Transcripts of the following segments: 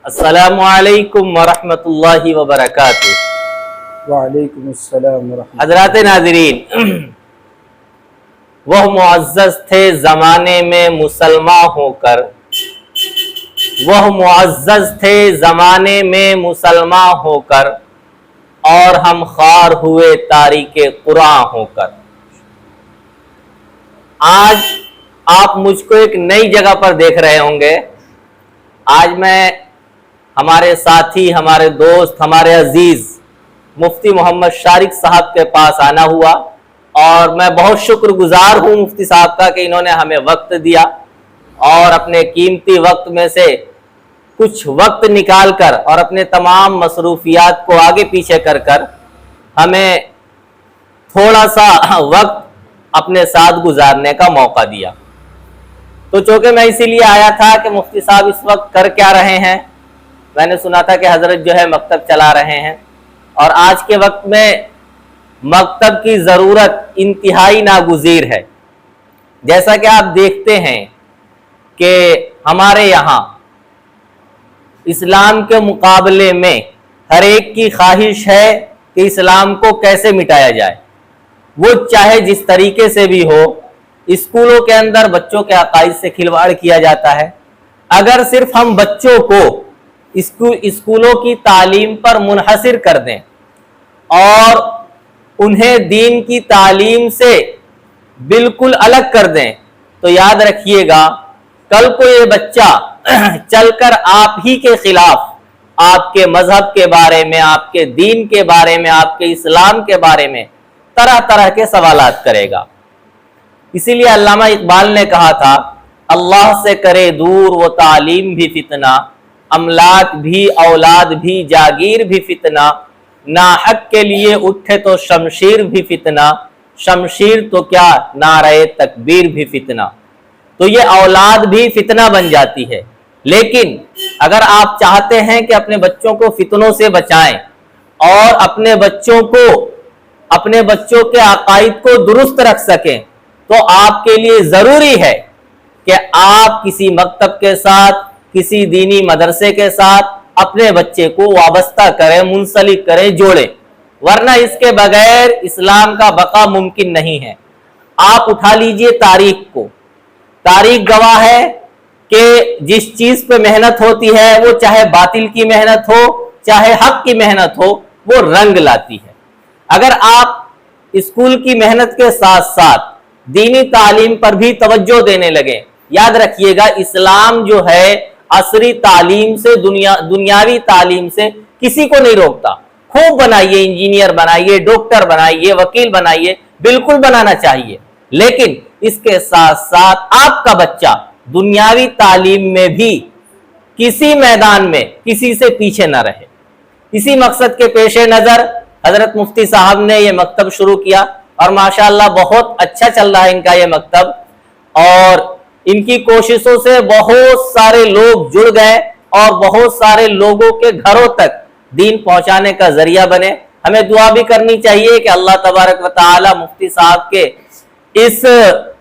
السلام علیکم ورحمۃ اللہ وبرکاتہ۔ وعلیکم السلام ورحمۃ حضرات ناظرین، وہ معزز تھے زمانے میں مسلمان ہو کر، وہ معزز تھے زمانے میں مسلمان ہو کر، اور ہم خوار ہوئے تاریک قرآن ہو کر۔ آج آپ مجھ کو ایک نئی جگہ پر دیکھ رہے ہوں گے۔ آج میں ہمارے ساتھی، ہمارے دوست، ہمارے عزیز مفتی محمد شارق صاحب کے پاس آنا ہوا، اور میں بہت شکر گزار ہوں مفتی صاحب کا کہ انہوں نے ہمیں وقت دیا اور اپنے قیمتی وقت میں سے کچھ وقت نکال کر اور اپنے تمام مصروفیات کو آگے پیچھے کر کر ہمیں تھوڑا سا وقت اپنے ساتھ گزارنے کا موقع دیا۔ تو چونکہ میں اسی لیے آیا تھا کہ مفتی صاحب اس وقت کر کیا رہے ہیں۔ میں نے سنا تھا کہ حضرت جو ہے مکتب چلا رہے ہیں، اور آج کے وقت میں مکتب کی ضرورت انتہائی ناگزیر ہے۔ جیسا کہ آپ دیکھتے ہیں کہ ہمارے یہاں اسلام کے مقابلے میں ہر ایک کی خواہش ہے کہ اسلام کو کیسے مٹایا جائے، وہ چاہے جس طریقے سے بھی ہو۔ اسکولوں کے اندر بچوں کے عقائد سے کھلواڑ کیا جاتا ہے۔ اگر صرف ہم بچوں کو اسکولوں کی تعلیم پر منحصر کر دیں اور انہیں دین کی تعلیم سے بالکل الگ کر دیں، تو یاد رکھیے گا کل کو یہ بچہ چل کر آپ ہی کے خلاف، آپ کے مذہب کے بارے میں، آپ کے دین کے بارے میں، آپ کے اسلام کے بارے میں طرح طرح کے سوالات کرے گا۔ اسی لیے علامہ اقبال نے کہا تھا، اللہ سے کرے دور وہ تعلیم بھی فتنہ، املاک بھی اولاد بھی جاگیر بھی فتنہ، ناحق کے لیے اٹھے تو شمشیر بھی فتنہ، شمشیر تو کیا نعرہ تکبیر بھی فتنہ۔ تو یہ اولاد بھی فتنہ بن جاتی ہے۔ لیکن اگر آپ چاہتے ہیں کہ اپنے بچوں کو فتنوں سے بچائیں اور اپنے بچوں کے عقائد کو درست رکھ سکیں، تو آپ کے لیے ضروری ہے کہ آپ کسی مکتب کے ساتھ، کسی دینی مدرسے کے ساتھ اپنے بچے کو وابستہ کریں، منسلک کریں، جوڑیں، ورنہ اس کے بغیر اسلام کا بقا ممکن نہیں ہے۔ آپ اٹھا لیجئے تاریخ کو، تاریخ گواہ ہے کہ جس چیز پہ محنت ہوتی ہے، وہ چاہے باطل کی محنت ہو چاہے حق کی محنت ہو، وہ رنگ لاتی ہے۔ اگر آپ اسکول کی محنت کے ساتھ ساتھ دینی تعلیم پر بھی توجہ دینے لگے، یاد رکھیے گا اسلام جو ہے عصری تعلیم سے، دنیاوی تعلیم سے کسی کو نہیں روکتا۔ خوب بنائیے، انجینئر بنائیے، ڈاکٹر بنائیے، وکیل بنائیے، بالکل بنانا چاہیے، لیکن اس کے ساتھ ساتھ آپ کا بچہ دنیاوی تعلیم میں بھی کسی میدان میں کسی سے پیچھے نہ رہے۔ اسی مقصد کے پیش نظر حضرت مفتی صاحب نے یہ مکتب شروع کیا، اور ماشاءاللہ بہت اچھا چل رہا ہے ان کا یہ مکتب، اور ان کی کوششوں سے بہت سارے لوگ جڑ گئے اور بہت سارے لوگوں کے گھروں تک دین پہنچانے کا ذریعہ بنے۔ ہمیں دعا بھی کرنی چاہیے کہ اللہ تبارک و تعالی مفتی صاحب کے اس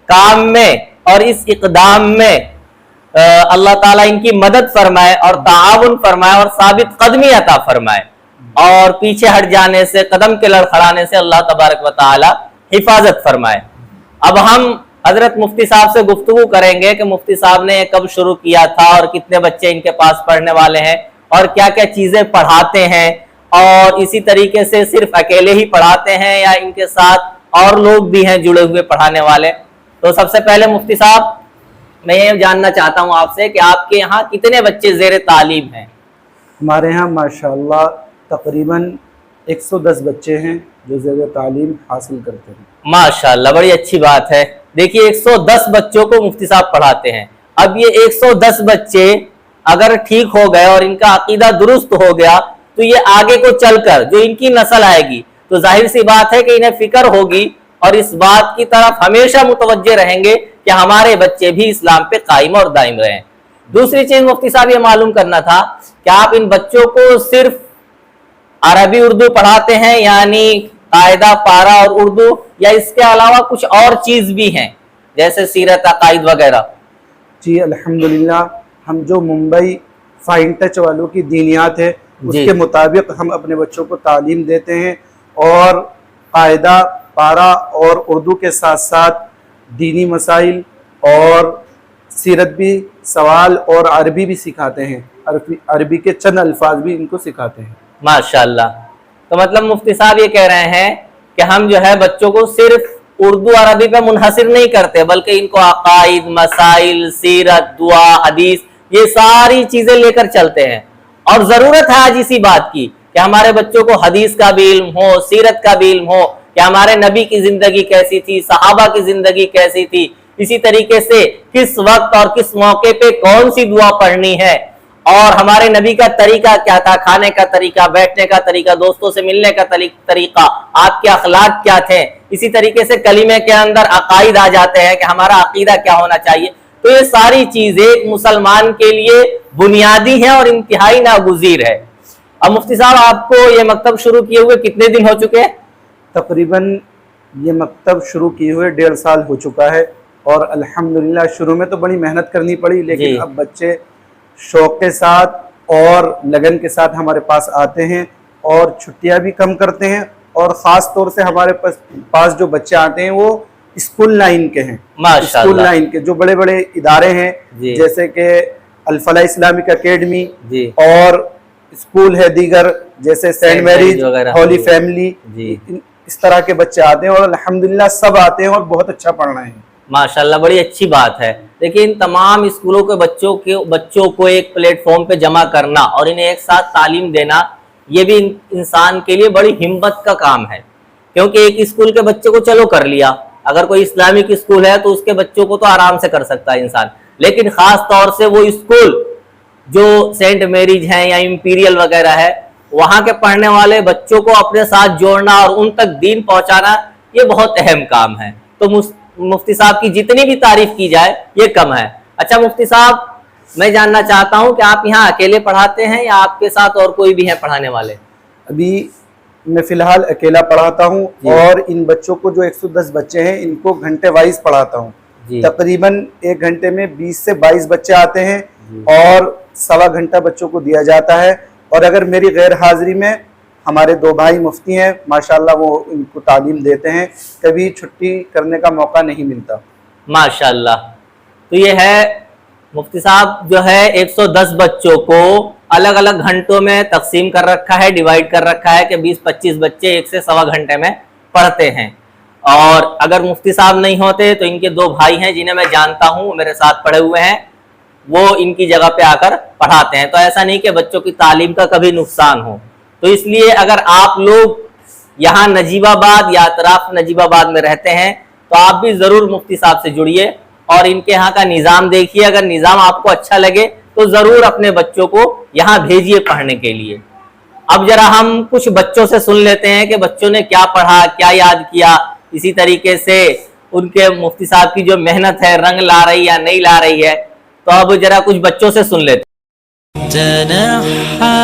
کام میں اور اس اقدام میں اللہ تعالیٰ ان کی مدد فرمائے اور تعاون فرمائے اور ثابت قدمی عطا فرمائے، اور پیچھے ہٹ جانے سے، قدم کے لڑکھڑانے سے اللہ تبارک و تعالیٰ حفاظت فرمائے۔ اب ہم حضرت مفتی صاحب سے گفتگو کریں گے کہ مفتی صاحب نے کب شروع کیا تھا، اور کتنے بچے ان کے پاس پڑھنے والے ہیں، اور کیا کیا چیزیں پڑھاتے ہیں، اور اسی طریقے سے صرف اکیلے ہی پڑھاتے ہیں یا ان کے ساتھ اور لوگ بھی ہیں جڑے ہوئے پڑھانے والے۔ تو سب سے پہلے مفتی صاحب، میں یہ جاننا چاہتا ہوں آپ سے کہ آپ کے یہاں کتنے بچے زیر تعلیم ہیں؟ ہمارے ہاں ماشاءاللہ تقریباً 110 بچے ہیں جو زیر تعلیم حاصل کرتے ہیں۔ ماشاءاللہ، بڑی اچھی بات ہے۔ دیکھیے 110 بچوں کو مفتی صاحب پڑھاتے ہیں۔ اب یہ 110 بچے اگر ٹھیک ہو گئے اور ان کا عقیدہ درست ہو گیا، تو یہ آگے کو چل کر جو ان کی نسل آئے گی، تو ظاہر سی بات ہے کہ انہیں فکر ہوگی اور اس بات کی طرف ہمیشہ متوجہ رہیں گے کہ ہمارے بچے بھی اسلام پہ قائم اور دائم رہیں۔ دوسری چیز مفتی صاحب یہ معلوم کرنا تھا کہ آپ ان بچوں کو صرف عربی اردو پڑھاتے ہیں، یعنی قاعدہ، پارا اور اردو، یا اس کے علاوہ کچھ اور چیز بھی ہیں جیسے سیرت، عقائد وغیرہ؟ جی الحمدللہ، ہم جو ممبئی فائن ٹچ والوں کی دینیات ہے اس جی کے مطابق ہم اپنے بچوں کو تعلیم دیتے ہیں، اور قاعدہ پارہ اور اردو کے ساتھ ساتھ دینی مسائل اور سیرت بھی، سوال اور عربی بھی سکھاتے ہیں، عربی کے چند الفاظ بھی ان کو سکھاتے ہیں۔ ماشاءاللہ۔ تو مطلب مفتی صاحب یہ کہہ رہے ہیں کہ ہم جو ہے بچوں کو صرف اردو عربی پہ منحصر نہیں کرتے، بلکہ ان کو عقائد، مسائل، سیرت، دعا، حدیث، یہ ساری چیزیں لے کر چلتے ہیں۔ اور ضرورت ہے آج اسی بات کی کہ ہمارے بچوں کو حدیث کا بھی علم ہو، سیرت کا بھی علم ہو، کہ ہمارے نبی کی زندگی کیسی تھی، صحابہ کی زندگی کیسی تھی، اسی طریقے سے کس وقت اور کس موقع پہ کون سی دعا پڑھنی ہے، اور ہمارے نبی کا طریقہ کیا تھا، کھانے کا طریقہ، بیٹھنے کا طریقہ، دوستوں سے ملنے کا طریقہ، آپ کے اخلاق کیا تھے۔ اسی طریقے سے کلمے کے اندر عقائد آ جاتے ہیں کہ ہمارا عقیدہ کیا ہونا چاہیے۔ تو یہ ساری چیزیں ایک مسلمان کے لیے بنیادی ہیں اور انتہائی ناگزیر ہے۔ اب مفتی صاحب آپ کو یہ مکتب شروع کیے ہوئے کتنے دن ہو چکے ہیں؟ تقریباً یہ مکتب شروع کیے ہوئے 1.5 سال ہو چکا ہے، اور الحمدللہ شروع میں تو بڑی محنت کرنی پڑی، لیکن اب بچے شوق کے ساتھ اور لگن کے ساتھ ہمارے پاس آتے ہیں، اور چھٹیاں بھی کم کرتے ہیں، اور خاص طور سے ہمارے پاس جو بچے آتے ہیں وہ اسکول لائن کے ہیں، اسکول لائن کے جو بڑے بڑے ادارے ہیں، جیسے کہ الفلاح اسلامک اکیڈمی اور اسکول ہے دیگر جیسے سینٹ میریز، ہولی فیملی، اس طرح کے بچے آتے ہیں، اور الحمدللہ سب آتے ہیں اور بہت اچھا پڑھ رہے ہیں۔ ماشاءاللہ، بڑی اچھی بات ہے۔ لیکن تمام اسکولوں کے بچوں کو ایک پلیٹ فارم پہ جمع کرنا اور انہیں ایک ساتھ تعلیم دینا، یہ بھی انسان کے لیے بڑی ہمت کا کام ہے، کیونکہ ایک اسکول کے بچے کو چلو کر لیا، اگر کوئی اسلامک اسکول ہے تو اس کے بچوں کو تو آرام سے کر سکتا ہے انسان، لیکن خاص طور سے وہ اسکول جو سینٹ میریج ہیں یا امپیریل وغیرہ ہے، وہاں کے پڑھنے والے بچوں کو اپنے ساتھ جوڑنا اور ان تک دین پہنچانا، یہ بہت اہم کام ہے۔ تو مفتی صاحب کی جتنی بھی تعریف کی جائے یہ کم ہے۔ اچھا مفتی صاحب، میں جاننا چاہتا ہوں کہ آپ یہاں اکیلے پڑھاتے ہیں یا آپ کے ساتھ اور کوئی بھی ہے پڑھانے والے؟ ابھی میں فی الحال اکیلا پڑھاتا ہوں، اور ان بچوں کو جو 110 بچے ہیں ان کو گھنٹے وائز پڑھاتا ہوں۔ تقریباً 1 گھنٹے میں 20 سے 22 بچے آتے ہیں، اور 1.25 گھنٹہ بچوں کو دیا جاتا ہے، اور اگر میری غیر حاضری میں ہمارے 2 بھائی مفتی ہیں ماشاءاللہ، وہ ان کو تعلیم دیتے ہیں، کبھی چھٹی کرنے کا موقع نہیں ملتا۔ ماشاءاللہ۔ تو یہ ہے مفتی صاحب جو ہے 110 بچوں کو الگ الگ گھنٹوں میں تقسیم کر رکھا ہے، ڈیوائیڈ کر رکھا ہے کہ 20-25 بچے 1 سے 1.25 گھنٹے میں پڑھتے ہیں۔ اور اگر مفتی صاحب نہیں ہوتے تو ان کے 2 بھائی ہیں جنہیں میں جانتا ہوں، میرے ساتھ پڑھے ہوئے ہیں، وہ ان کی جگہ پہ آ کر پڑھاتے ہیں۔ تو ایسا نہیں کہ بچوں کی تعلیم کا کبھی نقصان ہو۔ تو اس لیے اگر آپ لوگ یہاں نجیب آباد یا اطراف نجیب آباد میں رہتے ہیں تو آپ بھی ضرور مفتی صاحب سے جڑیے اور ان کے یہاں کا نظام دیکھیے۔ اگر نظام آپ کو اچھا لگے تو ضرور اپنے بچوں کو یہاں بھیجیے پڑھنے کے لیے۔ اب ذرا ہم کچھ بچوں سے سن لیتے ہیں کہ بچوں نے کیا پڑھا، کیا یاد کیا، اسی طریقے سے ان کے مفتی صاحب کی جو محنت ہے رنگ لا رہی یا نہیں لا رہی ہے۔ تو اب ذرا کچھ بچوں سے سن لیتے ہیں۔ تنحى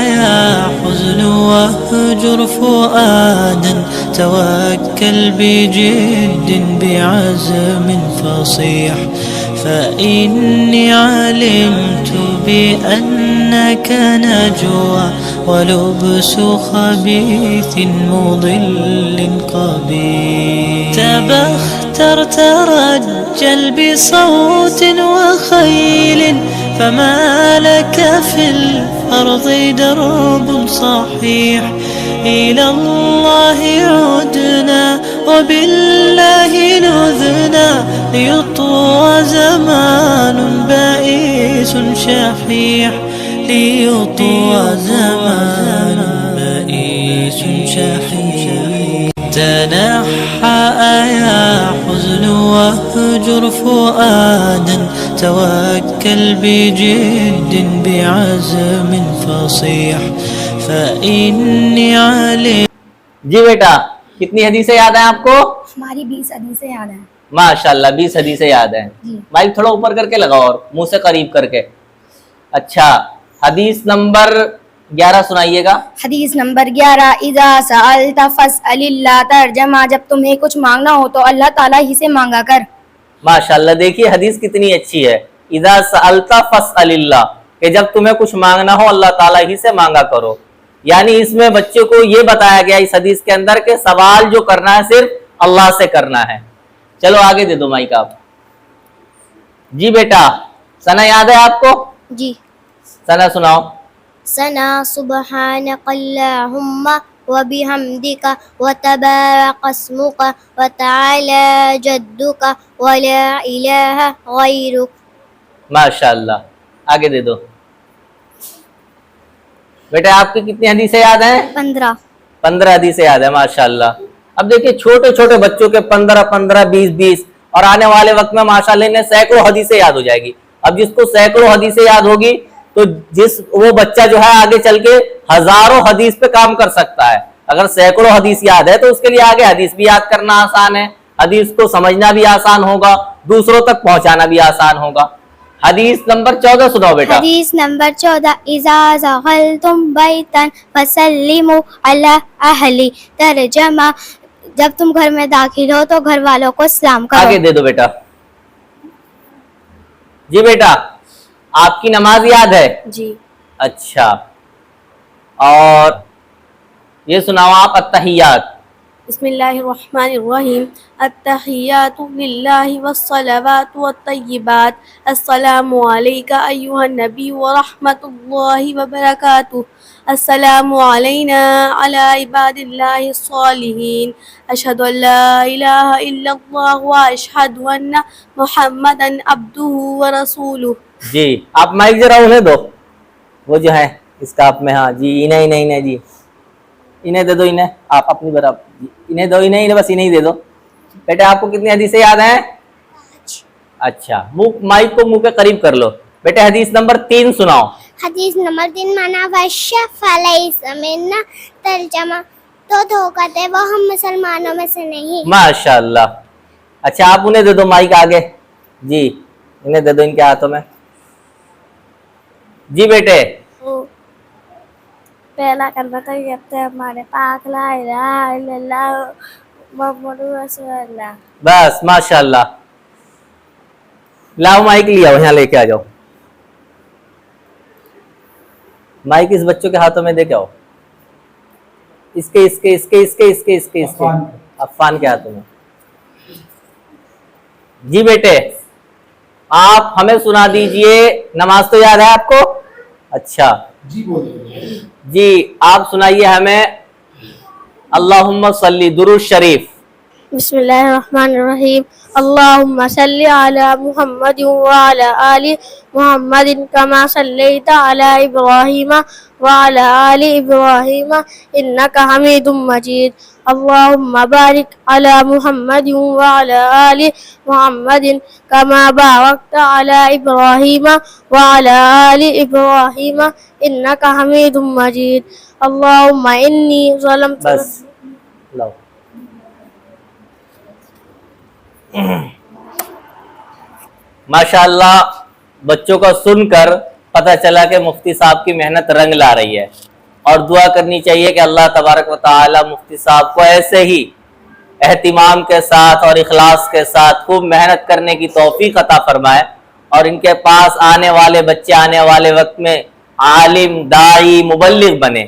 يا حزن واهجر فؤادا، توكل بجد بعزم فصيح، فإني علمت بأنك نجوى ولبس خبيث مضل قبيح. تبختر ترجل بصوت وخيل، فما لك في الأرض درب صحيح. إلى الله عدنا وبالله نذنا، ليطوى زمان بائس شحيح، ليطوى زمان بائس شحيح. تنحى يا حزن واهجر فؤادا، توكل بجد بعزم فصيح، فإني عليم. جی بیٹا، کتنی حدیثیں یاد ہیں آپ کو؟ ہماری 20 حدیثیں یاد ہیں۔ ماشاءاللہ، 20 حدیثیں یاد ہیں۔ مائک تھوڑا اوپر کر کے لگاؤ اور منہ سے قریب کر کے۔ اچھا، حدیث نمبر 11 سنائیے گا۔ حدیث نمبر 11، اذا سألت فاسأل اللہ، ترجمہ جب تمہیں کچھ مانگنا ہو تو اللہ تعالیٰ ہی سے مانگا کر۔ ماشاءاللہ، دیکھیے حدیث کتنی اچھی ہے، اذا سألت فاسأل اللہ، کہ جب تمہیں کچھ مانگنا ہو اللہ تعالیٰ ہی سے مانگا کرو. یعنی اس میں بچے کو یہ بتایا گیا اس حدیث کے اندر کہ سوال جو کرنا ہے صرف اللہ سے کرنا ہے. چلو آگے دے دو مائک آپ. جی بیٹا ثنا یاد ہے آپ کو؟ جی. ثنا سناؤ. ثنا سبحانک اللہم وبحمدک وتبارک اسمک وتعالی جدک ولا الہ غیرک. ماشاء اللہ. آگے دے دو. بیٹا آپ کی کتنی حدیثیں یاد ہیں؟ 15 حدیثیں یاد ہیں. ماشاء اللہ. اب دیکھیں چھوٹے چھوٹے بچوں کے 15 20 اور آنے والے وقت میں ماشاء اللہ انہیں سینکڑوں حدیثیں یاد ہو جائے گی. اب جس کو سینکڑوں حدیثیں یاد ہوگی تو وہ بچہ جو ہے آگے چل کے ہزاروں حدیث پہ کام کر سکتا ہے. اگر سینکڑوں حدیث یاد ہے تو اس کے لیے آگے حدیث بھی یاد کرنا آسان ہے, حدیث کو سمجھنا بھی آسان ہوگا, دوسروں تک پہنچانا بھی آسان ہوگا. حدیث نمبر 14 سناؤ بیٹا. حدیث نمبر 14. اذا دخلتم بیتا فسلموا علی اہلی. ترجمہ جب تم گھر میں داخل ہو تو گھر والوں کو سلام کرو. آگے دے دو بیٹا. جی بیٹا آپ کی نماز یاد ہے؟ جی. اچھا اور یہ سناؤ آپ التحیات. بسم اللہ الرحمن الرحیم. التحیات للہ والصلوات والطیبات. السلام علیک ایہا النبی ورحمۃ اللہ وبرکاتہ. السلام علینا علی عباد اللہ الصالحین. اشہد ان لا الہ الا اللہ واشہد ان محمدا عبدہ ورسولہ. جی آپ مائک ذرا انہیں دو, وہ جو ہے اس کا آپ میں. ہاں جی انہیں جی انہیں دے دو. انہیں آپ اپنی برابر انہیں دو. انہیں بس انہیں دے دو. بیٹے آپ کو کتنی حدیثیں یاد ہیں؟ اچھا مائک کو منہ کے قریب کر لو. بیٹے حدیث نمبر 3 سناؤ. حدیث نمبر 3 مانا وشف فلیس منا. ترجمہ تو دھوکہ دے وہ ہم مسلمانوں میں سے نہیں. ماشاء اللہ. اچھا آپ انہیں دے دو مائک آگے. جی انہیں دے دو ان کے ہاتھوں میں. جی بیٹے پہلا کلمہ طیب ہے ہمارے پاک لا الہ الا اللہ محمد رسول اللہ. بس ماشاء اللہ. لاؤ مائک لے آؤ, یہاں لے کے آ جاؤ. مائک اس بچوں کے ہاتھوں میں دے کے آؤ. اس کے عفان کے ہاتھوں میں. جی بیٹے آپ ہمیں سنا دیجئے. نماز تو یاد ہے آپ کو؟ اچھا جی آپ سنائیے ہمیں اللہم صلی درود شریف. بسم اللہ الرحمن الرحیم. اللہم صلی علی محمد وعلی آل محمد کما صلیت علی ابراہیم وعلی آل ابراہیم انک حمید مجید. اللہم بارک علی محمد وعلی آل محمد کما بارکت علی ابراہیم وعلی آل ابراہیم انک حمید مجید. اللہم انی ظلمت. بس لاؤ. ماشاء اللہ بچوں کا سن کر پتہ چلا کہ مفتی صاحب کی محنت رنگ لا رہی ہے, اور دعا کرنی چاہیے کہ اللہ تبارک و تعالی مفتی صاحب کو ایسے ہی اہتمام کے ساتھ اور اخلاص کے ساتھ خوب محنت کرنے کی توفیق عطا فرمائے, اور ان کے پاس آنے والے بچے آنے والے وقت میں عالم داعی مبلغ بنے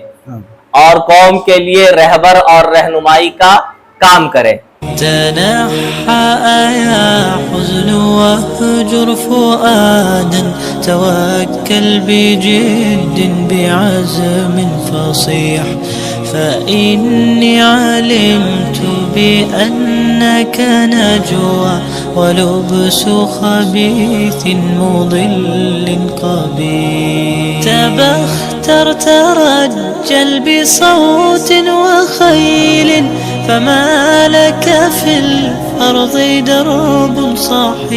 اور قوم کے لیے رہبر اور رہنمائی کا کام کرے. تنحى يا حزن واهجر فؤادا توكل بجد بعزم فصيح فإني علمت بأنك نجوى ولبس خبيث مضل قبيح. تبختر ترجل بصوت وخيل فما لك في الأرض درب صحيح.